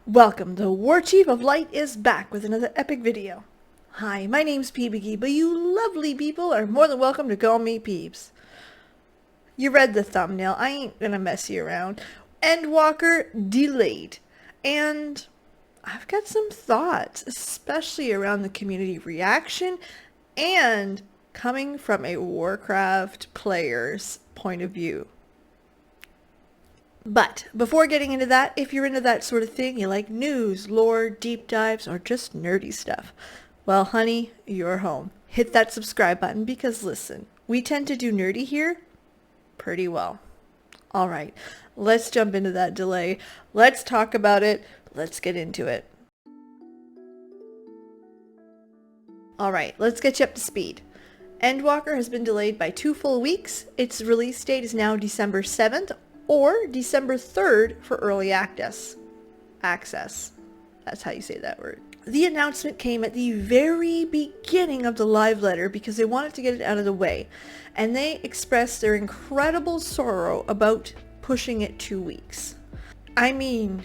Welcome, the War Chief of Light is back with another epic video. Hi, my name's Peebiggy, but you lovely people are more than welcome to call me Peebs. You read the thumbnail, I ain't gonna mess you around. Endwalker delayed. And I've got some thoughts, especially around the community reaction and coming from a Warcraft player's point of view. But before getting into that, if you're into that sort of thing, you like news, lore, deep dives, or just nerdy stuff, well, honey, you're home. Hit that subscribe button because listen, we tend to do nerdy here pretty well. All right, let's jump into that delay. Let's talk about it. Let's get into it. All right, let's get you up to speed. Endwalker has been delayed by 2 full weeks. Its release date is now December 7th or December 3rd for early access. That's how you say that word. The announcement came at the very beginning of the live letter because they wanted to get it out of the way, and they expressed their incredible sorrow about pushing it 2 weeks. I mean,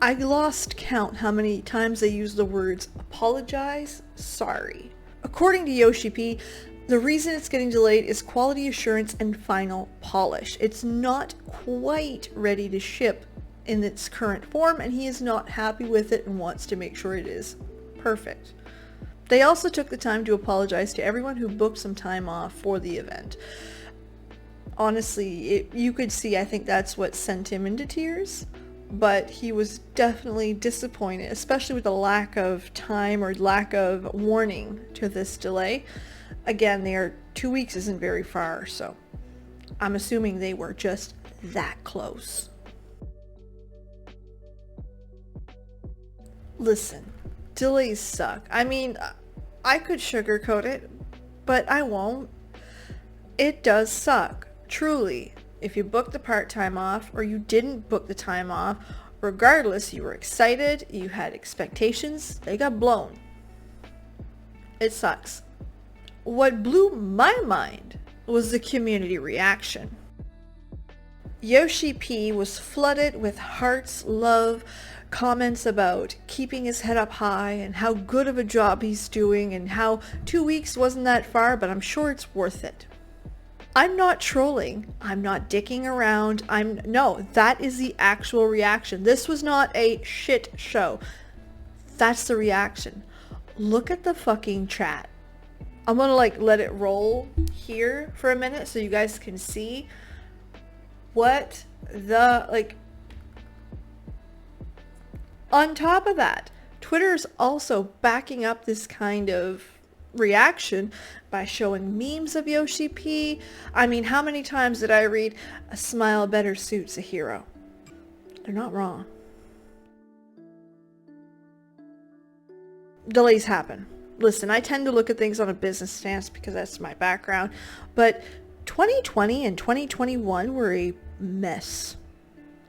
I lost count how many times they used the words apologize, sorry. According to yoshi-p, the reason it's getting delayed is quality assurance and final polish. It's not quite ready to ship in its current form, and he is not happy with it and wants to make sure it is perfect. They also took the time to apologize to everyone who booked some time off for the event. Honestly, you could see, I think that's what sent him into tears, but he was definitely disappointed, especially with the lack of time or lack of warning to this delay. Again, 2 weeks isn't very far, so I'm assuming they were just that close. Listen, delays suck. I mean, I could sugarcoat it, but I won't. It does suck, truly. If you booked the part-time off or you didn't book the time off, regardless, you were excited, you had expectations, they got blown. It sucks. What blew my mind was the community reaction. yoshi-p was flooded with hearts, love, comments about keeping his head up high and how good of a job he's doing and how 2 weeks wasn't that far, but I'm sure it's worth it. I'm not trolling. I'm not dicking around. No, that is the actual reaction. This was not a shit show. That's the reaction. Look at the fucking chat. I'm gonna let it roll here for a minute so you guys can see what the, on top of that, Twitter's also backing up this kind of reaction by showing memes of yoshi-p. I mean, how many times did I read, "A smile better suits a hero"? They're not wrong. Delays happen. Listen, I tend to look at things on a business stance because that's my background, but 2020 and 2021 were a mess.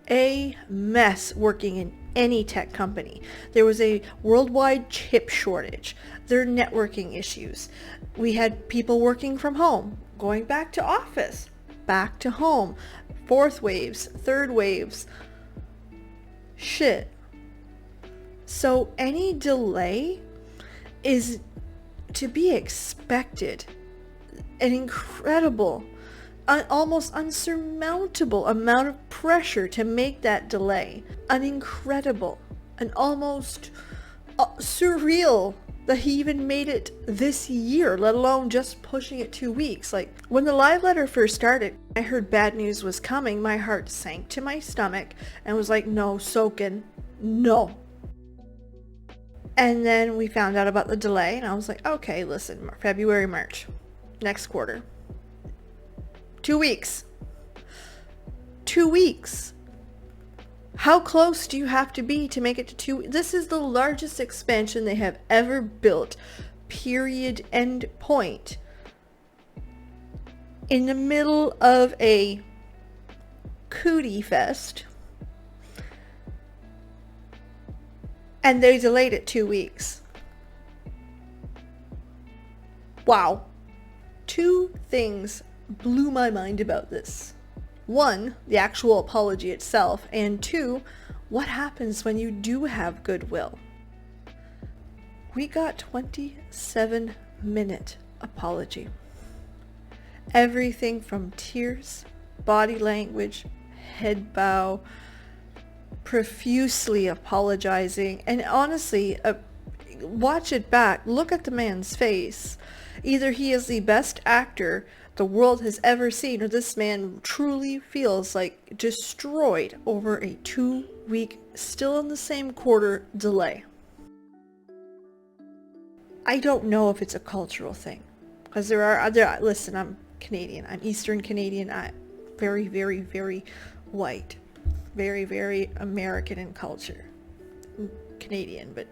A mess working in any tech company. There was a worldwide chip shortage. There are networking issues. We had people working from home, going back to office, back to home, fourth waves, third waves. Shit. So any delay is to be expected. An incredible, almost unsurmountable amount of pressure to make that delay. An incredible, an almost surreal that he even made it this year, let alone just pushing it 2 weeks. When the live letter first started, I heard bad news was coming, my heart sank to my stomach and was like, no, Soken, no. And then we found out about the delay and I was like, okay, listen, February, March, next quarter. 2 weeks. 2 weeks. How close do you have to be to make it to 2? This is the largest expansion they have ever built. Period. End point. In the middle of a cootie fest. And they delayed it 2 weeks. Wow. 2 things blew my mind about this. 1, the actual apology itself, and 2, What happens when you do have goodwill? We got 27-minute apology. Everything from tears, body language, head bow, profusely apologizing, and honestly, watch it back, look at the man's face. Either he is the best actor the world has ever seen, or this man truly feels like destroyed over a 2-week, still in the same quarter delay. I don't know if it's a cultural thing, because there are other, listen, I'm Canadian, I'm Eastern Canadian, I'm very, very, very white, very, very American in culture, Canadian, but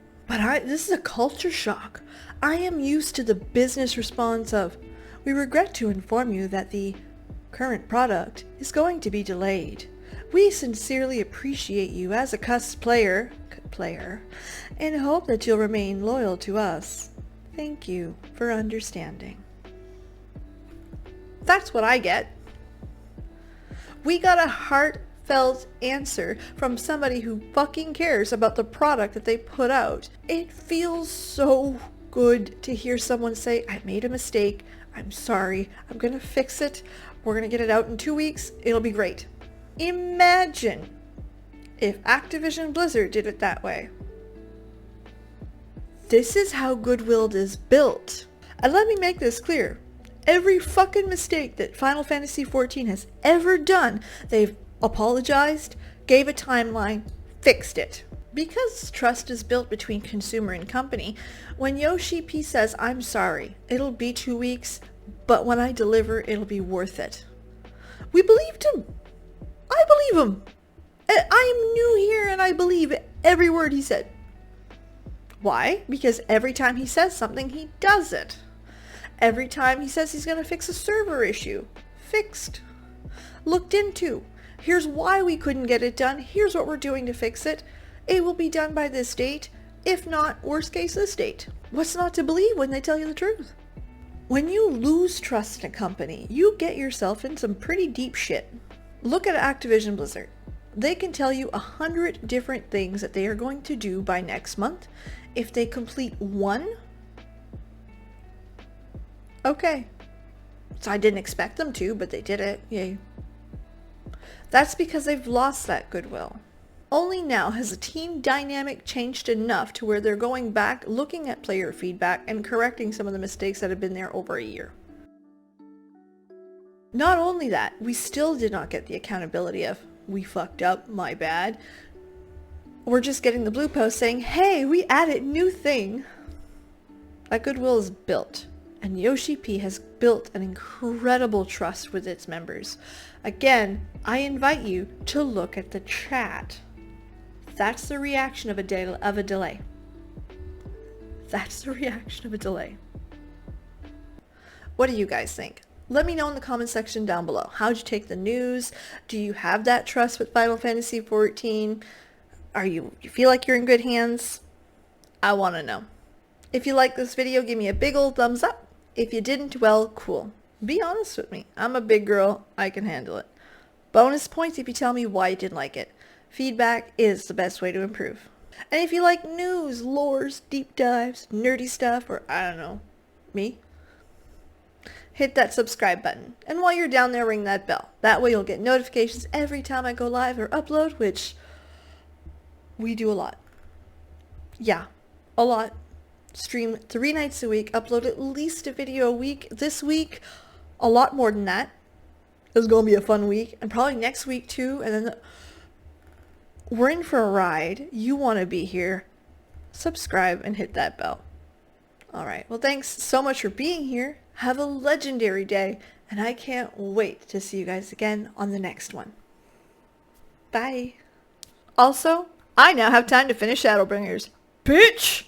this is a culture shock. I am used to the business response of, we regret to inform you that the current product is going to be delayed. We sincerely appreciate you as a player and hope that you'll remain loyal to us. Thank you for understanding. That's what I get. We got a heartfelt answer from somebody who fucking cares about the product that they put out. It feels so good to hear someone say, I made a mistake. I'm sorry. I'm going to fix it. We're going to get it out in 2 weeks. It'll be great. Imagine if Activision Blizzard did it that way. This is how goodwill is built. And let me make this clear. Every fucking mistake that Final Fantasy XIV has ever done, they've apologized, gave a timeline, fixed it. Because trust is built between consumer and company, when yoshi-p says, I'm sorry, it'll be 2 weeks, but when I deliver, it'll be worth it. We believed him. I believe him. I am new here and I believe every word he said. Why? Because every time he says something, he does it. Every time he says he's going to fix a server issue, fixed. Looked into. Here's why we couldn't get it done. Here's what we're doing to fix it. It will be done by this date. If not, worst case, this date. What's not to believe when they tell you the truth? When you lose trust in a company, you get yourself in some pretty deep shit. Look at Activision Blizzard. They can tell you 100 different things that they are going to do by next month. If they complete one, okay. So I didn't expect them to, but they did it. Yay. That's because they've lost that goodwill. Only now has the team dynamic changed enough to where they're going back, looking at player feedback, and correcting some of the mistakes that have been there over a year. Not only that, we still did not get the accountability of, we fucked up, my bad. We're just getting the blue post saying, hey, we added new thing. That goodwill is built, and yoshi-p has built an incredible trust with its members. Again, I invite you to look at the chat. That's the reaction of a delay. That's the reaction of a delay. What do you guys think? Let me know in the comment section down below. How'd you take the news? Do you have that trust with Final Fantasy XIV? You feel like you're in good hands? I want to know. If you like this video, give me a big old thumbs up. If you didn't, well, cool. Be honest with me. I'm a big girl. I can handle it. Bonus points if you tell me why you didn't like it. Feedback is the best way to improve. And if you like news, lores, deep dives, nerdy stuff, or I don't know, me, hit that subscribe button. And while you're down there, ring that bell. That way you'll get notifications every time I go live or upload, which we do a lot. Yeah, a lot. Stream 3 nights a week, upload at least a video a week. This week, a lot more than that. It's going to be a fun week, and probably next week too, and then we're in for a ride. You want to be here. Subscribe and hit that bell. Alright, well thanks so much for being here. Have a legendary day, and I can't wait to see you guys again on the next one. Bye. Also, I now have time to finish Shadowbringers. Bitch!